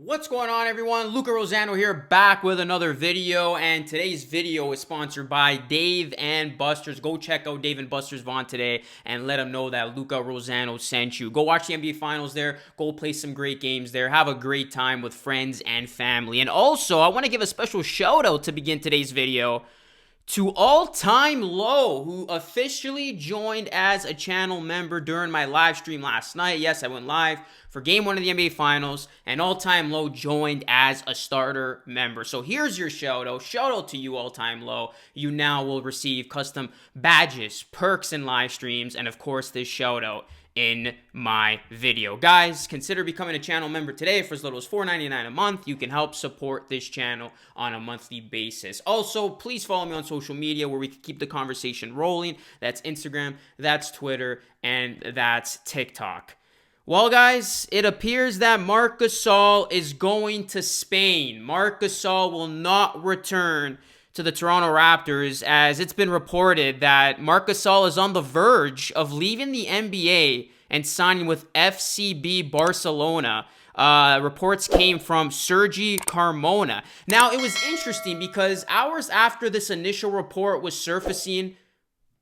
What's going on, everyone? Luca Rosano here, back with another video, and today's video is sponsored by Dave and Buster's. Go check out Dave and Buster's Vaughn today and let them know that Luca Rosano sent you. Go watch the NBA Finals there. Go play some great games there. Have a great time with friends and family. And also, I want to give a special shout out to begin today's video to All Time Low, who officially joined as a channel member during my live stream last night. Yes, I went live for Game 1 of the NBA Finals, and All Time Low joined as a starter member. So here's your shout out. Shout out to you, All Time Low. You now will receive custom badges, perks, and live streams, and of course this shout out in my video. Guys, consider becoming a channel member today for as little as $4.99 a month. You can help support this channel on a monthly basis. Also, please follow me on social media where we can keep the conversation rolling. That's Instagram, that's Twitter, and that's TikTok. Well, guys, it appears that Marc Gasol is going to Spain. Marc Gasol will not return to the Toronto Raptors, as it's been reported that Marc Gasol is on the verge of leaving the NBA and signing with FCB Barcelona. Reports came from Sergi Carmona. Now, it was interesting because hours after this initial report was surfacing,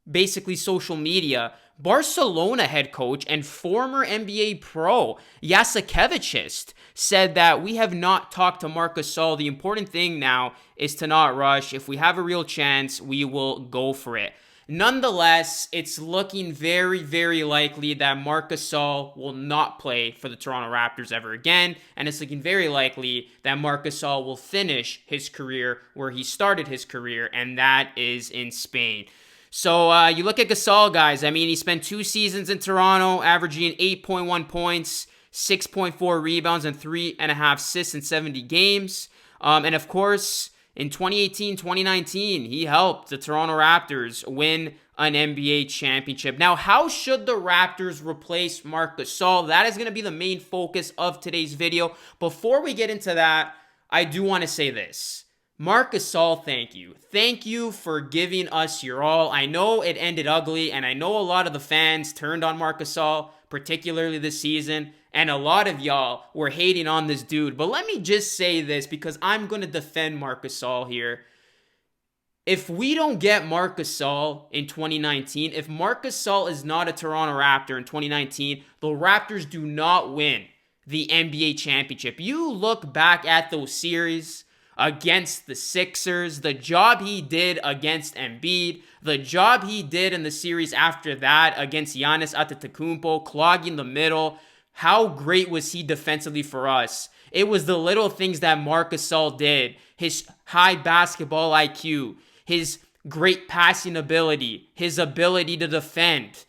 basically social media, Barcelona head coach and former NBA pro Jasikevičius said that we have not talked to Marc Gasol. The important thing now is to not rush. If we have a real chance, we will go for it. Nonetheless, it's looking very, very likely that Marc Gasol will not play for the Toronto Raptors ever again, and it's looking very likely that Marc Gasol will finish his career where he started his career, and that is in Spain. So you look at Gasol, guys. I mean, he spent 2 seasons in Toronto, averaging 8.1 points, 6.4 rebounds, and 3.5 assists in 70 games. And of course, in 2018-2019, he helped the Toronto Raptors win an NBA championship. Now, how should the Raptors replace Marc Gasol? That is going to be the main focus of today's video. Before we get into that, I do want to say this. Marc Gasol, thank you. Thank you for giving us your all. I know it ended ugly, and I know a lot of the fans turned on Marc Gasol, particularly this season, and a lot of y'all were hating on this dude. But let me just say this, because I'm going to defend Marc Gasol here. If we don't get Marc Gasol in 2019, if Marc Gasol is not a Toronto Raptor in 2019, the Raptors do not win the NBA championship. You look back at those series against the Sixers, the job he did against Embiid, the job he did in the series after that against Giannis Antetokounmpo, clogging the middle. How great was he defensively for us? It was the little things that Marc Gasol did. His high basketball IQ, his great passing ability, his ability to defend,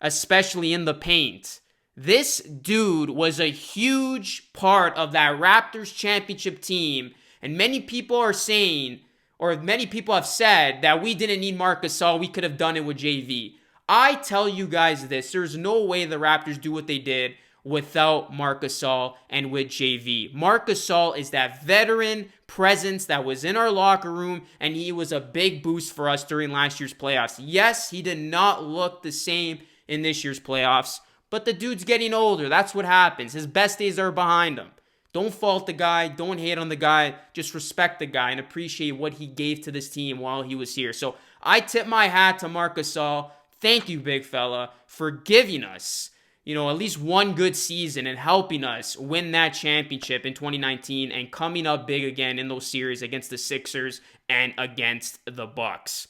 especially in the paint. This dude was a huge part of that Raptors championship team. And many people are saying, or many people have said, that we didn't need Marc Gasol. We could have done it with JV. I tell you guys this. There's no way the Raptors do what they did without Marc Gasol and with JV. Marc Gasol is that veteran presence that was in our locker room, and he was a big boost for us during last year's playoffs. Yes, he did not look the same in this year's playoffs, but the dude's getting older. That's what happens. His best days are behind him. Don't fault the guy. Don't hate on the guy. Just respect the guy and appreciate what he gave to this team while he was here. So I tip my hat to Marc Gasol. Thank you, big fella, for giving us, at least one good season and helping us win that championship in 2019 and coming up big again in those series against the Sixers and against the Bucks.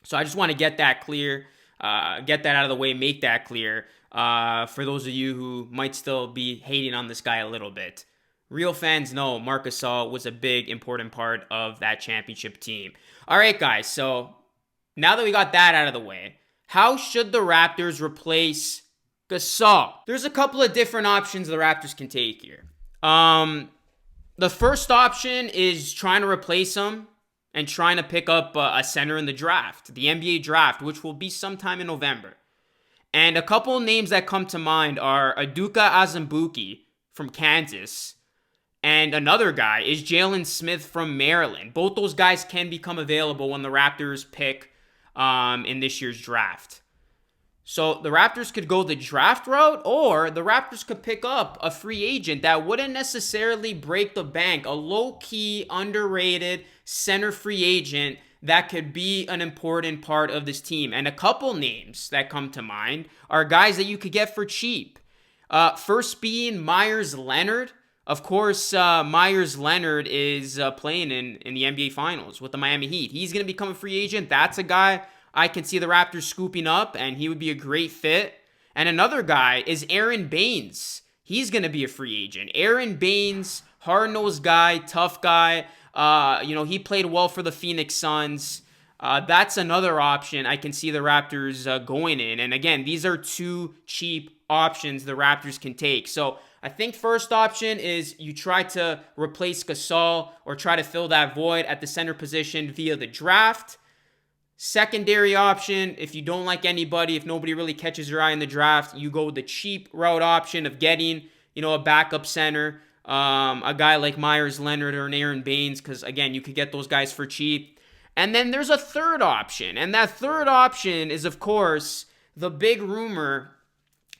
So I just want to get that clear, get that out of the way, make that clear for those of you who might still be hating on this guy a little bit. Real fans know Marc Gasol was a big, important part of that championship team. All right, guys, so now that we got that out of the way, how should the Raptors replace Gasol? There's a couple of different options the Raptors can take here. The first option is trying to replace him and trying to pick up a center in the draft, the NBA draft, which will be sometime in November. And a couple of names that come to mind are Udoka Azubuike from Kansas, and another guy is Jalen Smith from Maryland. Both those guys can become available when the Raptors pick in this year's draft. So the Raptors could go the draft route, or the Raptors could pick up a free agent that wouldn't necessarily break the bank, a low-key, underrated center free agent that could be an important part of this team. And a couple names that come to mind are guys that you could get for cheap. First being Myers Leonard. Of course, Myers Leonard is playing in the NBA Finals with the Miami Heat. He's going to become a free agent. That's a guy I can see the Raptors scooping up, and he would be a great fit. And another guy is Aaron Baines. He's going to be a free agent. Aaron Baines, hard-nosed guy, tough guy. He played well for the Phoenix Suns. That's another option I can see the Raptors going in. And again, these are two cheap options the Raptors can take. So I think first option is you try to replace Gasol or try to fill that void at the center position via the draft. Secondary option, if you don't like anybody, if nobody really catches your eye in the draft, you go with the cheap route option of getting, a backup center, a guy like Myers Leonard or an Aaron Baines, because again, you could get those guys for cheap. And then there's a third option, and that third option is, of course, the big rumor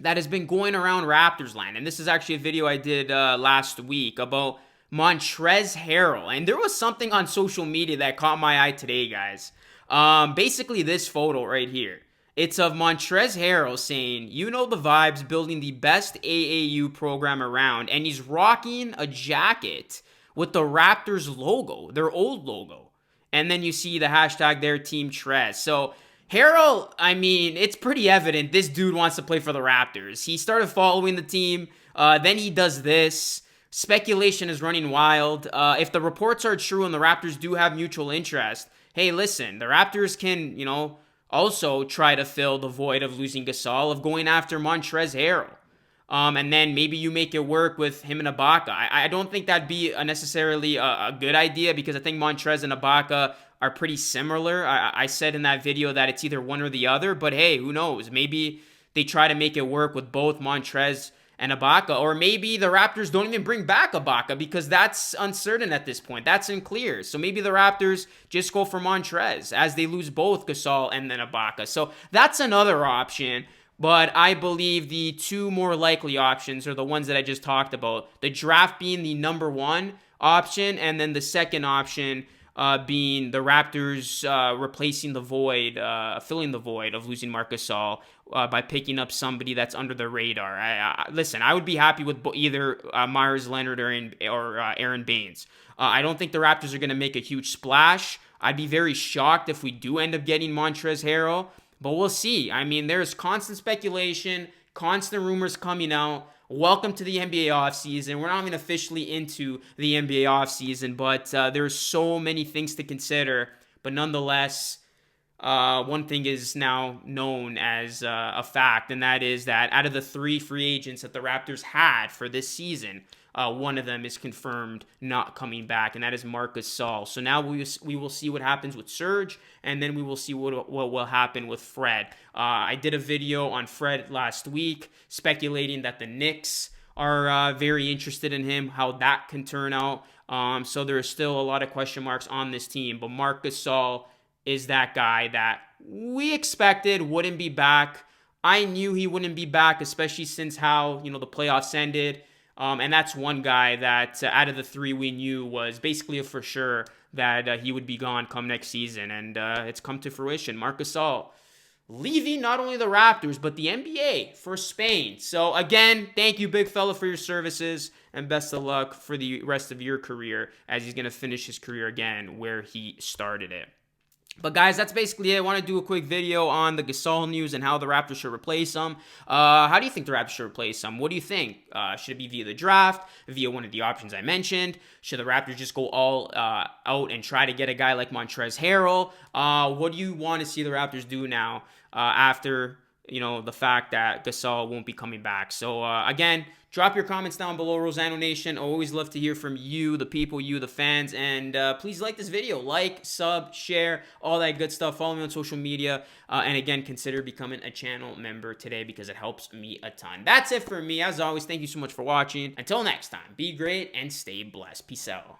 that has been going around Raptors land. And this is actually a video I did last week about Montrezl Harrell. And there was something on social media that caught my eye today, guys. Basically this photo right here. It's of Montrezl Harrell saying, "You know the vibes, building the best AAU program around." And he's rocking a jacket with the Raptors logo, their old logo. And then you see the hashtag there, Team Trez. So Harrell, it's pretty evident this dude wants to play for the Raptors. He started following the team. Then he does this. Speculation is running wild. If the reports are true and the Raptors do have mutual interest, hey, listen, the Raptors can, also try to fill the void of losing Gasol, of going after Montrezl Harrell. And then maybe you make it work with him and Ibaka. I don't think that'd be necessarily a good idea, because I think Montrezl and Ibaka are pretty similar. I said in that video that it's either one or the other, but hey, who knows? Maybe they try to make it work with both Montrezl and Ibaka, or maybe the Raptors don't even bring back Ibaka, because that's uncertain at this point. That's unclear. So maybe the Raptors just go for Montrezl as they lose both Gasol and then Ibaka. So that's another option. But I believe the two more likely options are the ones that I just talked about. The draft being the number one option, and then the second option being the Raptors replacing the void, filling the void of losing Marc Gasol by picking up somebody that's under the radar. Listen, I would be happy with either Myers Leonard or Aaron Baines. I don't think the Raptors are going to make a huge splash. I'd be very shocked if we do end up getting Montrezl Harrell. But we'll see. There's constant speculation, constant rumors coming out. Welcome to the NBA offseason. We're not even officially into the NBA offseason, but there's so many things to consider. But nonetheless, one thing is now known as a fact, and that is that out of the 3 free agents that the Raptors had for this season, one of them is confirmed not coming back, and that is Marc Gasol. So now we will see what happens with Serge, and then we will see what will happen with Fred. I did a video on Fred last week, speculating that the Knicks are very interested in him, how that can turn out. So there is still a lot of question marks on this team, but Marc Gasol is that guy that we expected wouldn't be back. I knew he wouldn't be back, especially since how the playoffs ended. And that's one guy that out of the 3 we knew was basically a for sure that he would be gone come next season. And it's come to fruition. Marc Gasol leaving not only the Raptors, but the NBA for Spain. So again, thank you, big fella, for your services, and best of luck for the rest of your career, as he's going to finish his career again where he started it. But guys, that's basically it. I want to do a quick video on the Gasol news and how the Raptors should replace him. How do you think the Raptors should replace him? What do you think? Should it be via the draft, via one of the options I mentioned? Should the Raptors just go all out and try to get a guy like Montrezl Harrell? What do you want to see the Raptors do now after the fact that Gasol won't be coming back? So again, drop your comments down below, Rosano Nation. I always love to hear from you, the people, you, the fans. And please like this video. Like, sub, share, all that good stuff. Follow me on social media. And again, consider becoming a channel member today, because it helps me a ton. That's it for me. As always, thank you so much for watching. Until next time, be great and stay blessed. Peace out.